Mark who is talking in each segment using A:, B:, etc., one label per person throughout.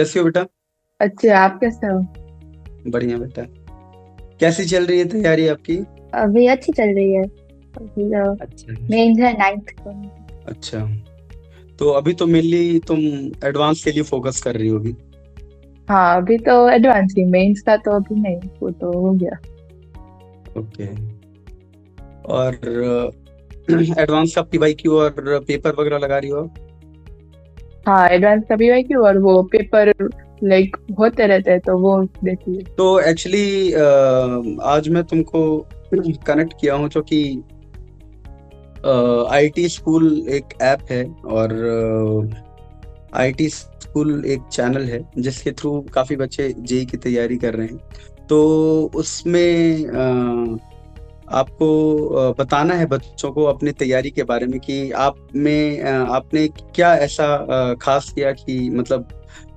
A: कैसी हो बेटा?
B: अच्छा, आप कैसे हो?
A: बढ़िया बेटा। कैसी चल रही है तैयारी आपकी?
B: अभी अच्छी चल रही है। अभी तो
A: अच्छा।
B: मेंस है 9th को।
A: अच्छा, तो अभी तो मेनली तुम एडवांस के लिए फोकस कर रही होगी।
B: हाँ, अभी तो एडवांस ही, मेंस का तो अभी नहीं, वो तो हो गया।
A: ओके। और एडवांस का पीवाईक्यू और पेपर वगैरह लगा रही हो?
B: हाँ, एडवांस का भी है कि, और वो पेपर लाइक होते रहते हैं तो वो देती है।
A: तो एक्चुअली आज मैं तुमको कनेक्ट किया हूँ क्योंकि आईटी स्कूल एक ऐप है और आईटी स्कूल एक चैनल है जिसके थ्रू काफी बच्चे जेई की तैयारी कर रहे हैं। तो उसमें आपको बताना है बच्चों को अपनी तैयारी के बारे में कि आपने क्या ऐसा खास किया कि मतलब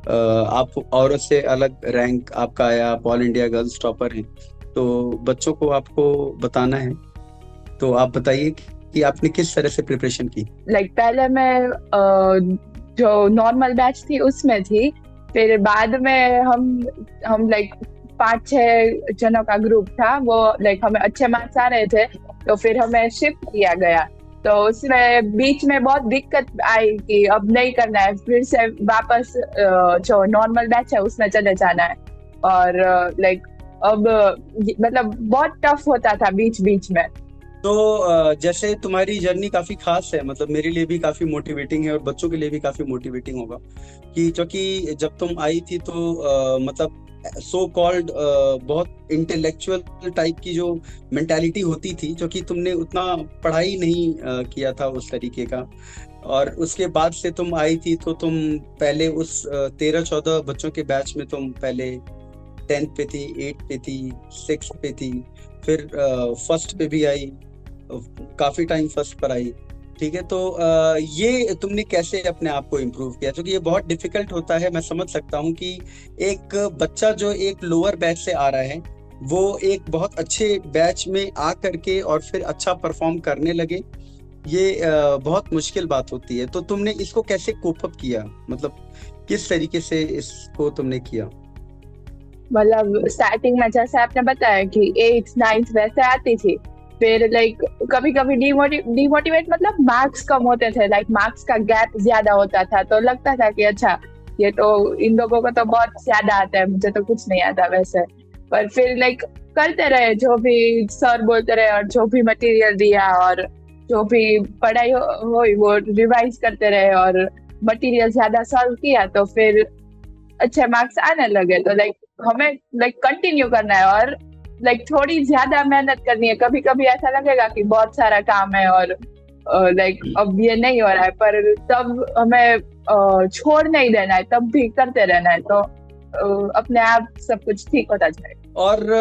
A: आप औरत से अलग रैंक आपका आया, आप ऑल इंडिया गर्ल्स टॉपर हैं। तो बच्चों को आपको बताना है। तो आप बताइए कि आपने किस तरह से प्रिपरेशन की।
B: लाइक पहले मैं जो नॉर्मल बैच थी उसमें थी। फिर बाद में हम लाइक 5-6 जनों का ग्रुप था, वो लाइक हमें अच्छे मार्क्स आ रहे थे, तो फिर हमें शिफ्ट किया गया। तो उसमें बीच में बहुत दिक्कत आई कि अब नहीं करना है, फिर से वापस जो नॉर्मल बैच है उसमें चले जाना है। और लाइक अब मतलब बहुत टफ होता था बीच बीच में।
A: तो जैसे तुम्हारी जर्नी काफी खास है, मतलब मेरे लिए भी काफी मोटिवेटिंग है और बच्चों के लिए भी काफी मोटिवेटिंग होगा कि क्योंकि जब तुम आई थी तो मतलब सो कॉल्ड बहुत इंटेलेक्चुअल टाइप की जो मेंटालिटी होती थी, क्योंकि तुमने उतना पढ़ाई नहीं किया था उस तरीके का। और उसके बाद से तुम आई थी तो तुम पहले उस 13-14 बच्चों के बैच में तुम पहले 10th पे थी, 8th पे थी, 6th पे थी, फिर फर्स्ट पे भी आई, काफी टाइम फर्स्ट पर आई। ठीक है, तो ये तुमने कैसे अपने आप को इम्प्रूव किया? क्योंकि ये बहुत डिफिकल्ट होता है। मैं समझ सकता हूँ कि एक बच्चा जो एक लोअर बैच से आ रहा है वो एक बहुत अच्छे बैच में आ करके और फिर अच्छा परफॉर्म करने लगे, ये बहुत मुश्किल बात होती है। तो तुमने इसको कैसे कोप अप किया, मतलब किस तरीके से इसको तुमने किया?
B: मतलब स्टार्टिंग में जैसे आपने बताया कि 8th 9th वैसे आती थी। फिर लाइक कभी कभी डिमोटिवेट, मतलब मार्क्स कम होते थे, लाइक मार्क्स का गैप ज्यादा होता था, तो लगता था कि अच्छा, ये तो इन लोगों को तो बहुत ज्यादा आता है, मुझे तो कुछ नहीं आता वैसे। पर फिर लाइक करते रहे, जो भी सर बोलते रहे और जो भी मटेरियल दिया और जो भी पढ़ाई हुई वो रिवाइज करते रहे और मटेरियल ज्यादा सॉल्व किया, तो फिर अच्छे मार्क्स आने लगे। तो लाइक हमें लाइक कंटिन्यू करना है और लाइक थोड़ी ज्यादा मेहनत करनी है। कभी कभी ऐसा लगेगा कि बहुत सारा काम है और लाइक अब ये नहीं हो रहा है, पर तब हमें छोड़ नहीं देना है, तब भी करते रहना है, तो अपने आप सब कुछ ठीक होता जाएगा।
A: और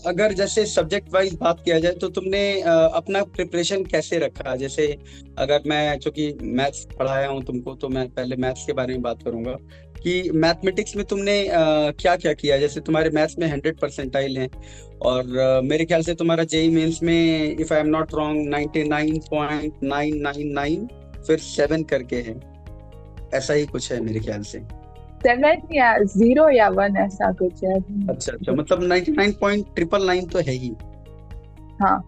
A: अगर जैसे सब्जेक्ट वाइज बात किया जाए तो तुमने अपना प्रिपरेशन कैसे रखा? जैसे अगर मैं चूंकि मैथ्स पढ़ाया हूँ तुमको तो मैं पहले मैथ्स के बारे में बात करूंगा कि मैथमेटिक्स में तुमने क्या क्या किया। जैसे तुम्हारे मैथ्स में 100 परसेंटाइल हैं और मेरे ख्याल से तुम्हारा जेई मेंस में, if I am not wrong, 99.999 फिर 7 करके है, ऐसा ही कुछ है मेरे ख्याल से।
B: 7 या 0 या 1 ऐसा कुछ है।
A: अच्छा अच्छा, मतलब 99.999 तो है ही।
B: हाँ।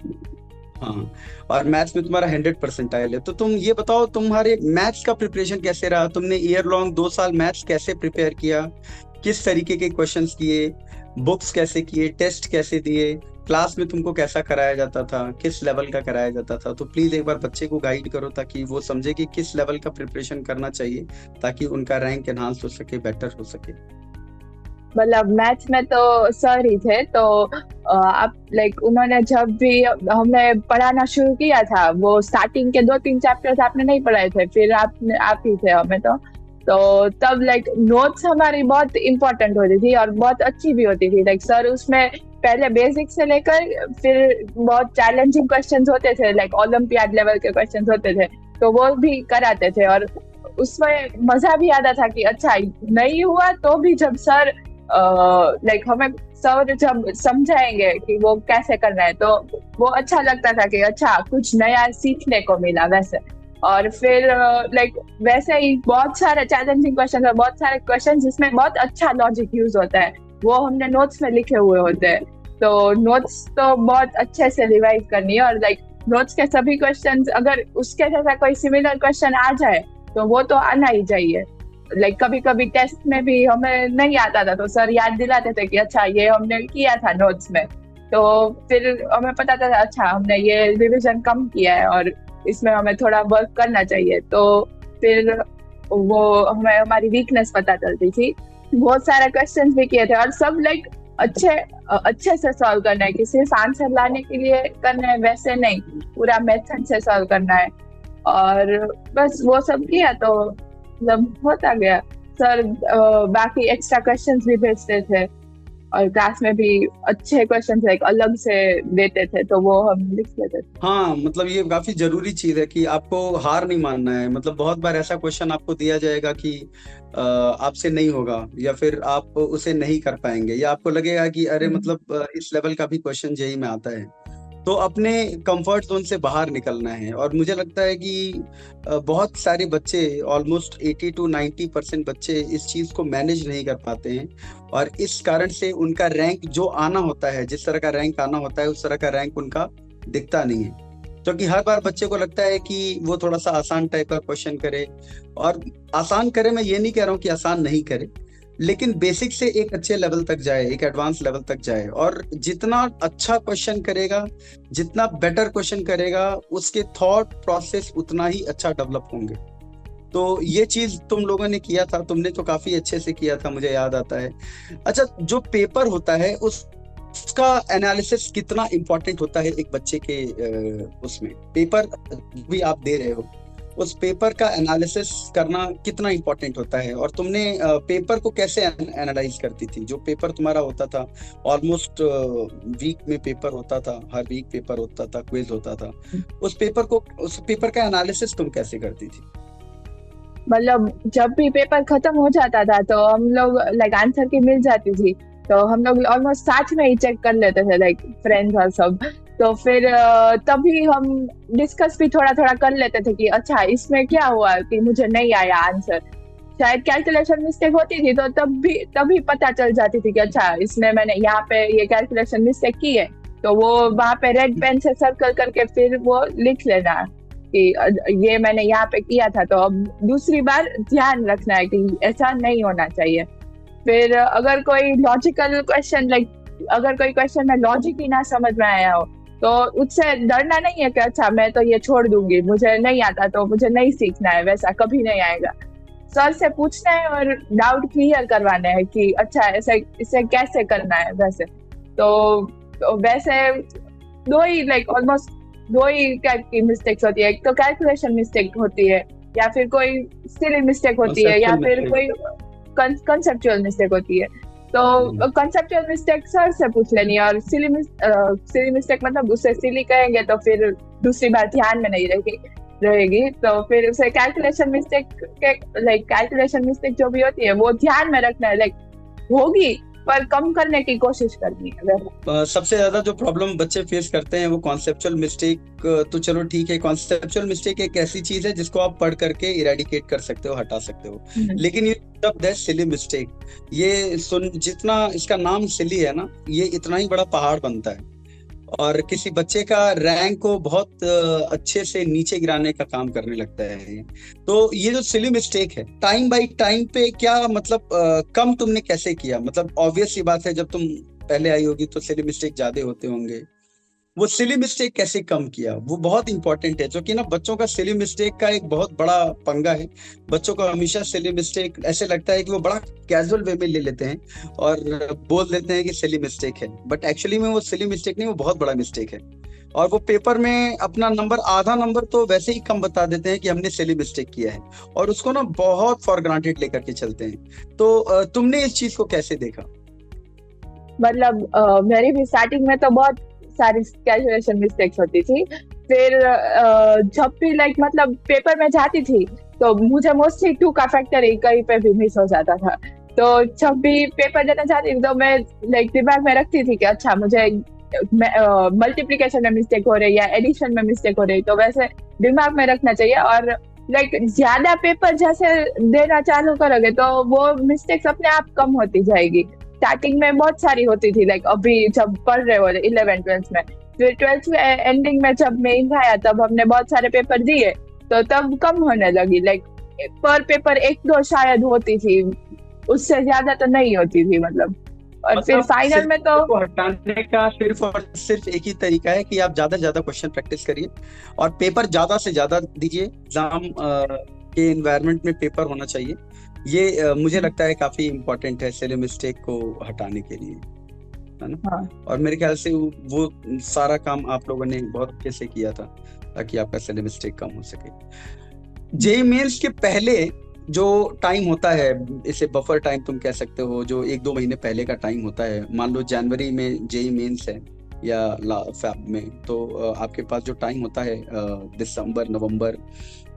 A: हाँ। और मैथ्स में तुम्हारा 100 परसेंटाइल है। तो तुम ये बताओ तुम्हारे मैथ्स का प्रिपरेशन कैसे रहा? तुमने ईयर लॉन्ग 2 साल मैथ्स कैसे प्रिपेयर किया? किस तरीके के क्वेश्चंस किए? बुक्स कैसे किए? टेस्ट कैसे दिए? क्लास में तुमको कैसा कराया जाता था? किस लेवल का कराया जाता था? तो प्लीज एक बार बच्चे को गाइड करो ताकि वो समझे कि किस लेवल का प्रिपरेशन करना चाहिए ताकि उनका रैंक एनहांस हो सके, बेटर हो सके।
B: मतलब मैथ्स में तो सर ही थे, तो आप लाइक उन्होंने जब भी हमें पढ़ाना शुरू किया था, वो स्टार्टिंग के 2-3 चैप्टर्स आपने नहीं पढ़ाए थे, फिर आपने आप ही थे हमें तो तब लाइक नोट्स हमारी बहुत इंपॉर्टेंट होती थी और बहुत अच्छी भी होती थी। लाइक सर उसमें पहले बेसिक से लेकर फिर बहुत चैलेंजिंग क्वेश्चंस होते थे, लाइक ओलंपियाड लेवल के क्वेश्चंस होते थे, तो वो भी कराते थे। और उसमें मजा भी आता था कि अच्छा, नहीं हुआ तो भी जब सर लाइक हमें सर जब समझाएंगे कि वो कैसे करना है, तो वो अच्छा लगता था कि अच्छा कुछ नया सीखने को मिला वैसे। और फिर लाइक वैसे ही बहुत सारे चैलेंजिंग क्वेश्चन और बहुत सारे क्वेश्चन जिसमें बहुत अच्छा लॉजिक यूज होता है वो हमने नोट्स में लिखे हुए होते हैं। तो नोट्स तो बहुत अच्छे से रिवाइज करनी है, और लाइक नोट्स के सभी क्वेश्चंस अगर उसके जैसा कोई सिमिलर क्वेश्चन आ जाए तो वो तो आना ही चाहिए। लाइक कभी कभी टेस्ट में भी हमें नहीं आता था तो सर याद दिलाते थे कि अच्छा ये हमने किया था नोट्स में, तो फिर हमें पता था अच्छा हमने ये रिविजन कम किया है और इसमें हमें थोड़ा वर्क करना चाहिए। तो फिर वो हमें हमारी वीकनेस पता चलती थी। बहुत सारे क्वेश्चंस भी किए थे और सब लाइक अच्छे से सॉल्व करना है कि सिर्फ आंसर लाने के लिए करना है वैसे नहीं, पूरा मेथड से सॉल्व करना है। और बस वो सब किया तो मतलब होता गया। सर बाकी एक्स्ट्रा क्वेश्चंस भी भेजते थे और क्लास में भी अच्छे क्वेश्चन लाइक अलग से देते थे तो वो हम लिख लेते थे।
A: हाँ, मतलब ये काफी जरूरी चीज है कि आपको हार नहीं मानना है। मतलब बहुत बार ऐसा क्वेश्चन आपको दिया जाएगा कि आपसे नहीं होगा, या फिर आप उसे नहीं कर पाएंगे, या आपको लगेगा कि अरे मतलब इस लेवल का भी क्वेश्चन जेईई में आता है। तो अपने कंफर्ट जोन से बाहर निकलना है। और मुझे लगता है कि बहुत सारे बच्चे, ऑलमोस्ट 80 to 90% बच्चे इस चीज को मैनेज नहीं कर पाते हैं, और इस कारण से उनका रैंक जो आना होता है, जिस तरह का रैंक आना होता है, उस तरह का रैंक उनका दिखता नहीं है। क्योंकि हर बार बच्चे को लगता है कि वो थोड़ा सा आसान टाइप का क्वेश्चन करे, और आसान करे, मैं ये नहीं कह रहा हूँ कि आसान नहीं करे, लेकिन बेसिक से एक अच्छे लेवल तक जाए, एक एडवांस लेवल तक जाए। और जितना अच्छा क्वेश्चन करेगा, जितना बेटर क्वेश्चन करेगा, उसके थॉट प्रोसेस उतना ही अच्छा डेवलप होंगे। तो ये चीज तुम लोगों ने किया था, तुमने तो काफी अच्छे से किया था, मुझे याद आता है। अच्छा, जो पेपर होता है उसका एनालिसिस कितना इंपॉर्टेंट होता है एक बच्चे के उसमें? पेपर भी आप दे रहे हो, उस पेपर का एनालिसिस करना कितना इंपॉर्टेंट होता है? और तुमने पेपर को कैसे एनालाइज करती थी? जो पेपर तुम्हारा होता था, ऑलमोस्ट वीक में पेपर होता था, हर वीक पेपर होता था, क्विज होता था, उस पेपर का एनालिसिस तुम कैसे करती थी?
B: मतलब जब भी पेपर खत्म हो जाता था तो हम लोग लाइक आंसर की मिल जाती थी तो हम लोग ऑलमोस्ट साथ में ही चेक कर लेते थे लाइक फ्रेंड्स और सब। तो फिर तभी हम डिस्कस भी थोड़ा थोड़ा कर लेते थे कि अच्छा इसमें क्या हुआ कि मुझे नहीं आया आंसर, शायद कैलकुलेशन मिस्टेक होती थी तो तभी पता चल जाती थी कि अच्छा इसमें मैंने यहाँ पे ये कैलकुलेशन मिस्टेक की है, तो वो वहां पे रेड पेन से सर्कल करके फिर वो लिख लेना कि ये मैंने यहाँ पे किया था, तो अब दूसरी बार ध्यान रखना है कि ऐसा नहीं होना चाहिए। फिर अगर कोई लॉजिकल क्वेश्चन लाइक अगर कोई क्वेश्चन में लॉजिक ही ना समझ में आया हो तो उससे डरना नहीं है कि अच्छा मैं तो ये छोड़ दूंगी, मुझे नहीं आता तो मुझे नहीं सीखना है, वैसा कभी नहीं आएगा। सर से पूछना है और डाउट क्लियर करवाना है कि अच्छा ऐसे इसे कैसे करना है वैसे। तो वैसे दो ही लाइक ऑलमोस्ट दो ही टाइप की मिस्टेक्स होती है, एक तो कैलकुलेशन मिस्टेक होती है या फिर कोई सिली मिस्टेक होती है या फिर कोई कंसेप्चुअल मिस्टेक होती है। तो कंसेप्चुअल मिस्टेक सर से पूछ लेनी है, और सिली मिस्टेक मतलब उसे सिली कहेंगे तो फिर दूसरी बार ध्यान में नहीं रहेगी। तो फिर उसे कैलकुलेशन मिस्टेक जो भी होती है वो ध्यान में रखना है, लाइक होगी पर कम करने की कोशिश करनी है।
A: सबसे ज्यादा जो प्रॉब्लम बच्चे फेस करते हैं वो कॉन्सेप्चुअल मिस्टेक। तो चलो ठीक है, कॉन्सेप्चुअल मिस्टेक एक ऐसी चीज है जिसको आप पढ़ करके इरेडिकेट कर सकते हो, हटा सकते हो। लेकिन ये शब्द है सिली मिस्टेक, ये जितना इसका नाम सिली है ना, ये इतना ही बड़ा पहाड़ बनता है, और किसी बच्चे का रैंक को बहुत अच्छे से नीचे गिराने का काम करने लगता है। तो ये जो सिली मिस्टेक है, टाइम बाय टाइम पे क्या मतलब कम तुमने कैसे किया? मतलब ऑब्वियस सी बात है, जब तुम पहले आई होगी तो सिली मिस्टेक ज्यादा होते होंगे। वो सिली मिस्टेक कैसे कम किया, वो बहुत इंपॉर्टेंट है। क्योंकि ना बच्चों का सिली मिस्टेक का एक बहुत बड़ा पंगा है। बच्चों को हमेशा सिली मिस्टेक ऐसे लगता है कि वो बड़ा कैजुअल वे में ले लेते हैं और बोल देते हैं कि सिली मिस्टेक है, बट एक्चुअली में वो सिली मिस्टेक नहीं, वो बहुत बड़ा मिस्टेक है। और वो पेपर में अपना नंबर, आधा नंबर तो वैसे ही कम बता देते हैं कि हमने सिली मिस्टेक किया है, और उसको ना बहुत फॉर ग्रांटेड लेकर के चलते हैं। तो तुमने इस चीज को कैसे देखा?
B: मतलब मेरी भी स्टार्टिंग में तो बहुत सारी कैलकुलेशन मिस्टेक्स होती थी। फिर जब भी लाइक मतलब पेपर में जाती थी तो मुझे मोस्टली 2 का फैक्टर ही कहीं पे भी मिस हो जाता था। तो जब भी पेपर देना चाहती थी तो मैं लाइक दिमाग में रखती थी कि अच्छा मुझे मल्टीप्लिकेशन में मिस्टेक हो रही है या एडिशन में मिस्टेक हो रही, तो वैसे दिमाग में रखना चाहिए। और लाइक ज्यादा पेपर जैसे देना चालू करोगे तो वो मिस्टेक्स अपने आप कम होती जाएगी। स्टार्टिंग में बहुत सारी होती थी, लाइक अभी जब पढ़ रहे हो 11th-12th में, फिर 12th में एंडिंग में जब मेन आया तब हमने बहुत सारे पेपर दिए, तो तब कम होने लगी। लाइक पर पेपर 1-2 शायद होती थी, उससे ज्यादा तो नहीं होती थी मतलब। और फिर
A: मतलब
B: फाइनल में तो
A: को हटाने का सिर्फ और सिर्फ एक ही तरीका है कि आप ज्यादा से ज्यादा क्वेश्चन प्रैक्टिस करिए और पेपर ज्यादा से ज्यादा दीजिए। एग्जाम के एनवायरनमेंट में पेपर होना चाहिए। ये मुझे लगता है काफी इम्पोर्टेंट है सिली मिस्टेक को हटाने के लिए, है ना।
B: हाँ।
A: और मेरे ख्याल से वो सारा काम आप लोगों ने बहुत अच्छे से किया था ताकि आपका सिली मिस्टेक कम हो सके। जेईई मेंस के पहले जो टाइम होता है, इसे बफर टाइम तुम कह सकते हो, जो 1-2 महीने पहले का टाइम होता है, मान लो जनवरी में जेईई मेंस है या फेब में, तो आपके पास जो टाइम होता है दिसंबर नवंबर,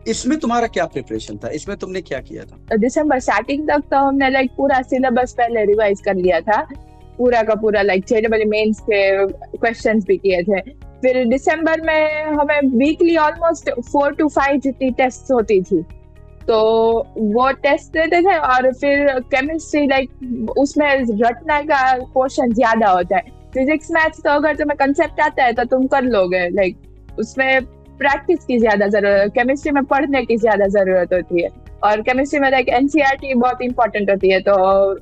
A: इसमें तुम्हारा क्या प्रिपरेशन था? इसमें तुमने क्या किया था?
B: दिसंबर स्टार्टिंग तक तो हमने लाइक पूरा सिलेबस पहले रिवाइज कर लिया था, पूरा का पूरा, लाइक जेईई मेंस के क्वेश्चंस भी किए थे। फिर दिसंबर में हमें वीकली ऑलमोस्ट 4 to 5 जितनी टेस्ट होती थी, तो वो टेस्ट देते थे। और फिर केमिस्ट्री लाइक उसमें रटने का पोर्शन ज्यादा होता है। फिजिक्स मैथ्स तो अगर तुम्हें कंसेप्ट आता है तो तुम कर लोगे, लाइक उसमें प्रैक्टिस की ज्यादा जरूरत है। केमिस्ट्री में पढ़ने की ज्यादा जरूरत होती है, और केमिस्ट्री में लाइक एनसीईआरटी बहुत इंपॉर्टेंट होती है, तो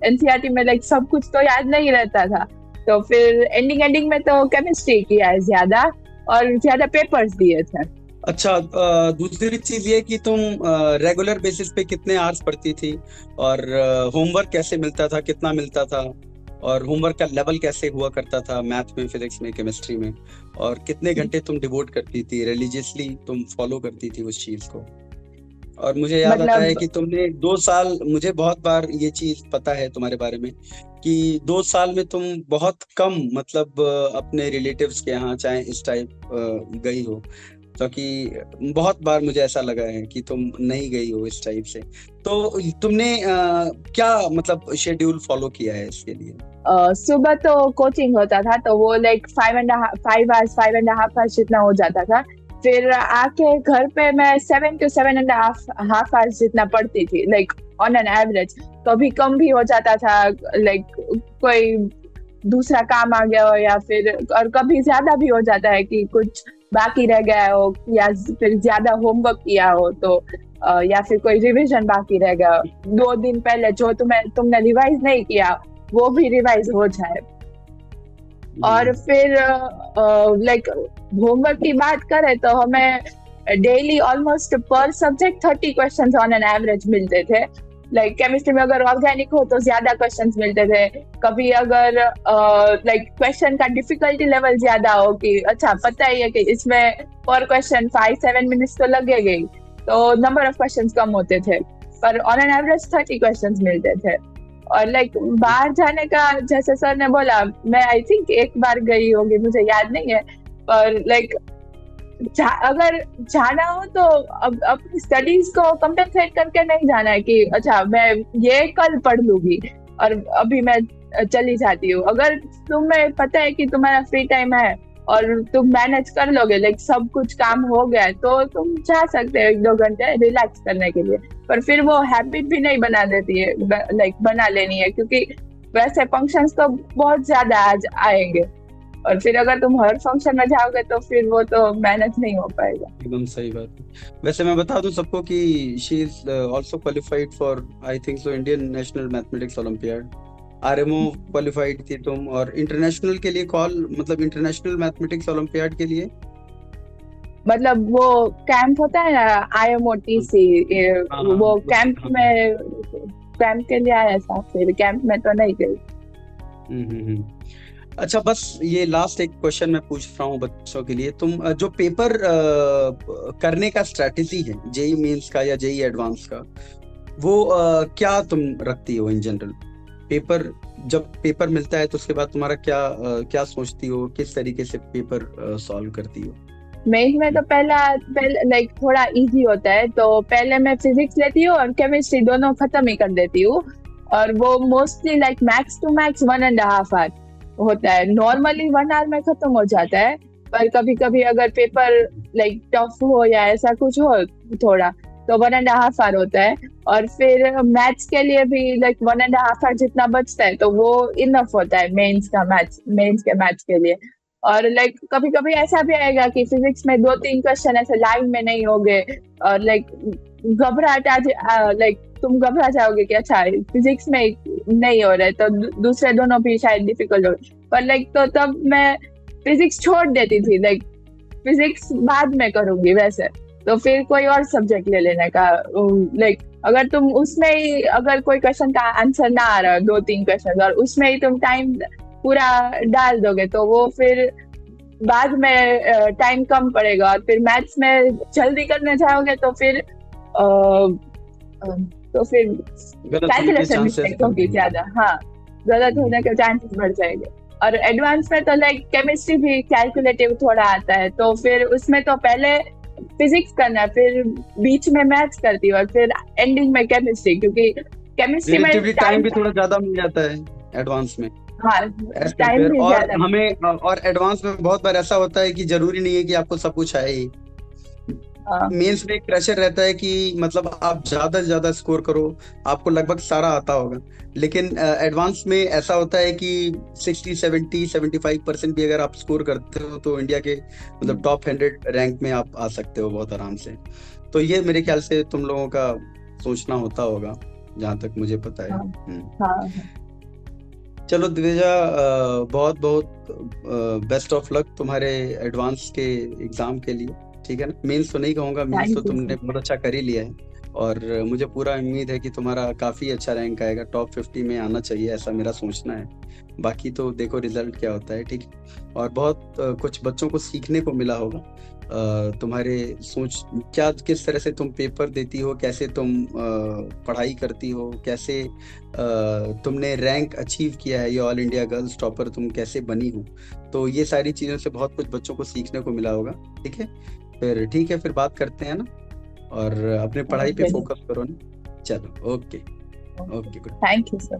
B: एनसीईआरटी में लाइक सब कुछ तो याद नहीं रहता था। तो फिर एंडिंग में तो केमिस्ट्री किया है ज्यादा, और ज्यादा पेपर्स दिए थे।
A: अच्छा, दूसरी चीज ये कि तुम रेगुलर बेसिस पे कितने आवर्स पढ़ती थी, और होमवर्क कैसे मिलता था, कितना मिलता था, और होमवर्क का लेवल कैसे हुआ करता था मैथ में, फिजिक्स में, केमिस्ट्री में, और कितने घंटे तुम डिवोट करती थी, रिलीजियसली तुम फॉलो करती थी उस चीज को? और मुझे याद आता है कि तुमने 2 साल, मुझे बहुत बार ये चीज पता है तुम्हारे बारे में कि 2 साल में तुम बहुत कम मतलब अपने रिलेटिव्स के यहाँ चाहे इस टाइप गई हो, क्योंकि बहुत बार मुझे ऐसा लगा है कि तुम नहीं गई हो इस टाइप से। तो तुमने क्या मतलब शेड्यूल फॉलो किया है इसके लिए?
B: सुबह तो कोचिंग होता था, तो वो लाइक 5.5 आवर्स जितना हो जाता था। फिर आके घर पे मैं 7 to 7.5 आवर्स जितना पढ़ती थी, लाइक ऑन एन एवरेज। कभी कम भी हो जाता था, लाइक कोई दूसरा काम आ गया हो, या फिर और कभी ज्यादा भी हो जाता है कि कुछ बाकी रह गया हो, या फिर ज्यादा होमवर्क किया हो, तो या फिर कोई रिवीजन बाकी रह गया 2 दिन पहले जो तुमने रिवाइज नहीं किया वो भी रिवाइज हो जाए। और फिर लाइक होमवर्क की बात करें तो हमें डेली ऑलमोस्ट पर subject 30 questions on an average मिलते थे। लाइक केमिस्ट्री में अगर ऑर्गेनिक हो तो ज्यादा क्वेश्चंस मिलते थे। कभी अगर लाइक क्वेश्चन का डिफिकल्टी लेवल ज्यादा हो कि अच्छा पता ही है कि इसमें पर क्वेश्चन 5-7 मिनट्स तो लगेगा, तो नंबर ऑफ क्वेश्चंस कम होते थे, पर ऑन एन एवरेज 30 क्वेश्चंस मिलते थे। और लाइक बाहर जाने का जैसे सर ने बोला, मैं आई थिंक एक बार गई होगी, मुझे याद नहीं है, पर लाइक अगर जाना हो तो अपनी स्टडीज को कंपेंसेट करके नहीं जाना है कि अच्छा मैं ये कल पढ़ लूंगी और अभी मैं चली जाती हूँ। अगर तुम्हें पता है कि तुम्हारा फ्री टाइम है और तुम मैनेज कर लोगे, लाइक सब कुछ काम हो गया, तो तुम जा सकते हो 1-2 घंटे रिलैक्स करने के लिए। पर फिर वो हैबिट भी नहीं बना देती है, लाइक बना लेनी है, क्योंकि वैसे फंक्शंस तो बहुत ज्यादा आज आएंगे, और फिर अगर तुम हर फंक्शन में जाओगे तो फिर वो तो मैनेज नहीं हो पाएगा।
A: एकदम सही बात है। वैसे मैं बता दूं सबको कि she is also qualified for I think so Indian national mathematics olympiad, RMO qualified थी तुम, और इंटरनेशनल के लिए कॉल, मतलब इंटरनेशनल मैथमेटिक्स ओलंपियाड के लिए,
B: मतलब वो कैंप होता है ना IMOTC, वो कैंप में कैंप के लिए आया था, फिर कैंप में तो नहीं गई।
A: अच्छा, बस ये लास्ट एक क्वेश्चन मैं पूछ रहा हूँ बच्चों के लिए। तुम जो पेपर करने का स्ट्रेटेजी है जेईई मेंस का या जेईई एडवांस का, वो क्या तुम रखती हो इन जनरल? पेपर जब पेपर मिलता है तो उसके बाद तुम्हारा क्या सोचती हो, किस तरीके से पेपर सॉल्व करती हो?
B: मेन में तो पहले लाइक थोड़ा इजी होता है, तो पहले मैं फिजिक्स लेती हूँ और केमिस्ट्री दोनों खत्म ही कर देती हूँ, और वो mostly like max to max 1.5 hour. होता है। नॉर्मली 1 आवर में खत्म हो जाता है, पर कभी कभी अगर पेपर लाइक टफ हो या ऐसा कुछ हो थोड़ा, तो 1.5 आवर होता है। और फिर मैथ्स के लिए भी लाइक 1.5 आवर जितना बचता है, तो वो इनफ होता है मेंस के मैथ्स के लिए। और लाइक कभी कभी ऐसा भी आएगा कि फिजिक्स में 2-3 क्वेश्चन ऐसे लाइन में नहीं होंगे, और लाइक घबराहट लाइक तुम घबरा जाओगे कि अच्छा फिजिक्स में नहीं हो रहा है, तो दूसरे दोनों भी शायद डिफिकल्ट हो। पर लाइक तो तब मैं फिजिक्स छोड़ देती थी, लाइक फिजिक्स बाद में करूंगी वैसे, तो फिर कोई और सब्जेक्ट ले लेने का। लाइक अगर तुम उसमें ही अगर कोई क्वेश्चन का आंसर ना आ रहा है, 2-3 क्वेश्चन, और उसमें ही तुम टाइम पूरा डाल दोगे, तो वो फिर बाद में टाइम कम पड़ेगा। और फिर मैथ्स में जल्दी करने जाओगे तो फिर
A: गलत होने के
B: कैलकुलेशन
A: चांसेस
B: मिस्टेक होगी ज्यादा। हाँ, गलत होने के चांसेस बढ़ जाएंगे। और एडवांस में तो लाइक केमिस्ट्री भी कैलकुलेटिव थोड़ा आता है, तो फिर उसमें तो पहले फिजिक्स करना, फिर बीच में मैथ्स करती हूँ, और फिर एंडिंग में केमिस्ट्री, क्योंकि केमिस्ट्री में
A: रिलेटिवली टाइम भी थोड़ा ज्यादा मिल जाता है एडवांस में
B: हाँ
A: एज
B: टाइम
A: कम्पेयर।
B: भी
A: और
B: ज्यादा।
A: हमें और एडवांस में बहुत बार ऐसा होता है कि जरूरी नहीं है कि आपको सब कुछ आए ही।
B: हाँ
A: मेंस में एक प्रेशर रहता है कि मतलब आप ज्यादा से ज्यादा स्कोर करो, आपको लगभग सारा आता होगा। लेकिन एडवांस में ऐसा होता है कि 60, 70, 75% भी अगर आप स्कोर करते हो तो इंडिया के मतलब टॉप 100 रैंक में आप आ सकते हो बहुत आराम से। तो ये मेरे ख्याल से तुम लोगों का सोचना होता होगा, जहां तक मुझे पता है।
B: हाँ हाँ
A: चलो दिवेजा, बहुत बहुत बेस्ट ऑफ लक तुम्हारे एडवांस के एग्जाम के लिए, ठीक है ना। मेंस तो नहीं कहूँगा, मेंस तो
B: थैंक यू
A: तुमने
B: सर।
A: बहुत अच्छा कर ही लिया है। और मुझे पूरा उम्मीद है कि तुम्हारा काफ़ी अच्छा रैंक आएगा, टॉप 50 में आना चाहिए, ऐसा मेरा सोचना है। बाकी तो देखो रिजल्ट क्या होता है, ठीक है। और बहुत कुछ बच्चों को सीखने को मिला होगा, तुम्हारे सोच क्या, किस तरह से तुम पेपर देती हो, कैसे तुम पढ़ाई करती हो, कैसे तुमने रैंक अचीव किया है, ये ऑल इंडिया गर्ल्स टॉपर तुम कैसे बनी हो। तो ये सारी चीज़ों से बहुत कुछ बच्चों को सीखने को मिला होगा, ठीक है। फिर ठीक है, फिर बात करते हैं ना, और अपने पढ़ाई पे
B: ओके
A: फोकस करो ना। चलो, okay. Okay, good.
B: Thank you sir.